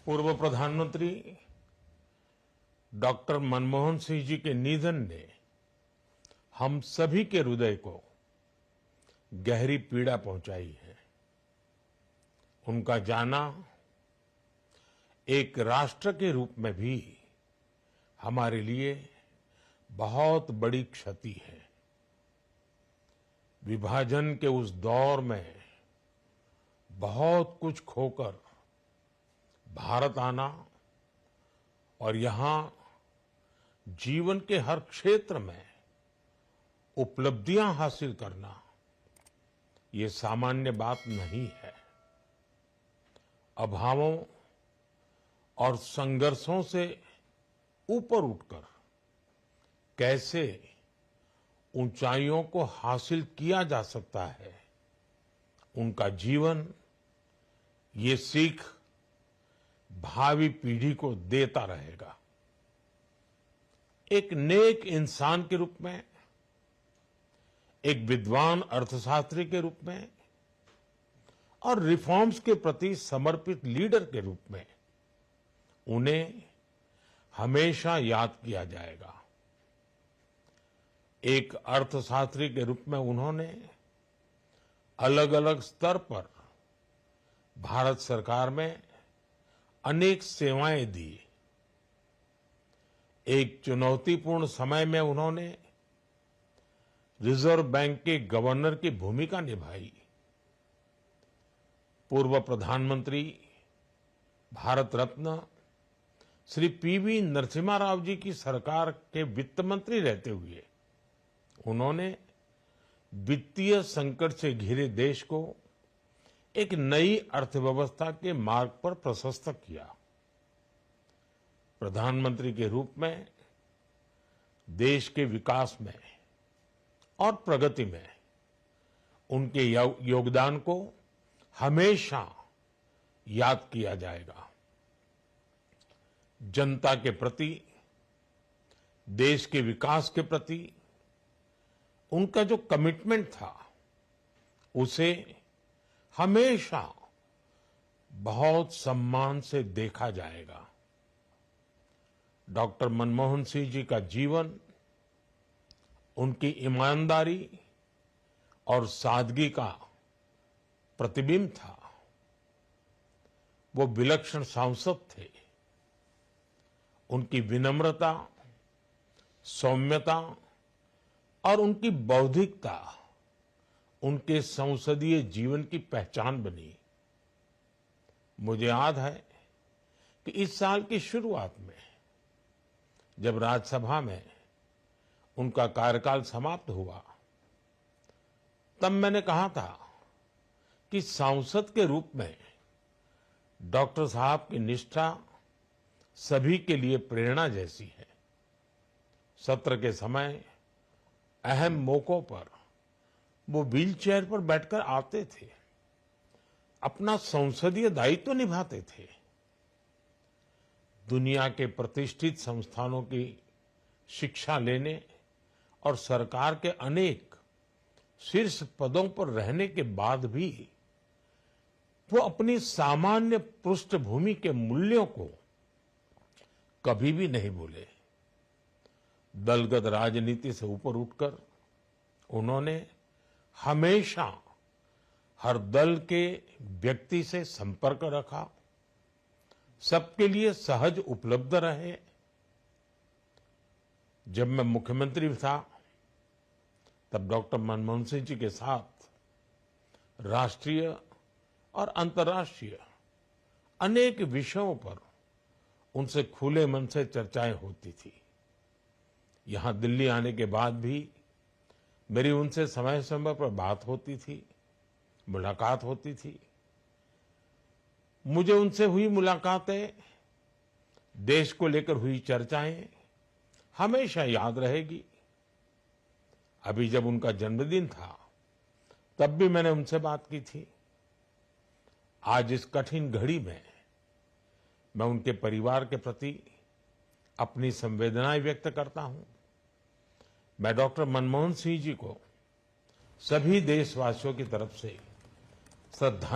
पूर्व प्रधानमंत्री डॉक्टर मनमोहन सिंह जी के निधन ने हम सभी के हृदय को गहरी पीड़ा पहुंचाई है। उनका जाना एक राष्ट्र के रूप में भी हमारे लिए बहुत बड़ी क्षति है। विभाजन के उस दौर में बहुत कुछ खोकर भारत आना और यहां जीवन के हर क्षेत्र में उपलब्धियां हासिल करना ये सामान्य बात नहीं है। अभावों और संघर्षों से ऊपर उठकर कैसे ऊंचाइयों को हासिल किया जा सकता है, उनका जीवन ये सीख भावी पीढ़ी को देता रहेगा। एक नेक इंसान के रूप में, एक विद्वान अर्थशास्त्री के रूप में और रिफॉर्म्स के प्रति समर्पित लीडर के रूप में उन्हें हमेशा याद किया जाएगा। एक अर्थशास्त्री के रूप में उन्होंने अलग अलग स्तर पर भारत सरकार में अनेक सेवाएं दी। एक चुनौतीपूर्ण समय में उन्होंने रिजर्व बैंक के गवर्नर की भूमिका निभाई। पूर्व प्रधानमंत्री भारत रत्न श्री पीवी नरसिम्हा राव जी की सरकार के वित्त मंत्री रहते हुए उन्होंने वित्तीय संकट से घिरे देश को एक नई अर्थव्यवस्था के मार्ग पर प्रशस्त किया। प्रधानमंत्री के रूप में देश के विकास में और प्रगति में उनके योगदान को हमेशा याद किया जाएगा। जनता के प्रति, देश के विकास के प्रति उनका जो कमिटमेंट था उसे हमेशा बहुत सम्मान से देखा जाएगा। डॉक्टर मनमोहन सिंह जी का जीवन उनकी ईमानदारी और सादगी का प्रतिबिंब था। वो विलक्षण सांसद थे। उनकी विनम्रता, सौम्यता और उनकी बौद्धिकता उनके संसदीय जीवन की पहचान बनी। मुझे याद है कि इस साल की शुरुआत में जब राज्यसभा में उनका कार्यकाल समाप्त हुआ, तब मैंने कहा था कि सांसद के रूप में डॉक्टर साहब की निष्ठा सभी के लिए प्रेरणा जैसी है। सत्र के समय अहम मौकों पर वो व्हीलचेयर पर बैठकर आते थे, अपना संसदीय दायित्व निभाते थे। दुनिया के प्रतिष्ठित संस्थानों की शिक्षा लेने और सरकार के अनेक शीर्ष पदों पर रहने के बाद भी वो अपनी सामान्य पृष्ठभूमि के मूल्यों को कभी भी नहीं भूले। दलगत राजनीति से ऊपर उठकर उन्होंने हमेशा हर दल के व्यक्ति से संपर्क रखा, सबके लिए सहज उपलब्ध रहे। जब मैं मुख्यमंत्री था तब डॉक्टर मनमोहन सिंह जी के साथ राष्ट्रीय और अंतर्राष्ट्रीय अनेक विषयों पर उनसे खुले मन से चर्चाएं होती थी। यहां दिल्ली आने के बाद भी मेरी उनसे समय समय पर बात होती थी, मुलाकात होती थी। मुझे उनसे हुई मुलाकातें, देश को लेकर हुई चर्चाएं हमेशा याद रहेगी। अभी जब उनका जन्मदिन था तब भी मैंने उनसे बात की थी। आज इस कठिन घड़ी में मैं उनके परिवार के प्रति अपनी संवेदनाएं व्यक्त करता हूं। मैं डॉक्टर मनमोहन सिंह जी को सभी देशवासियों की तरफ से श्रद्धा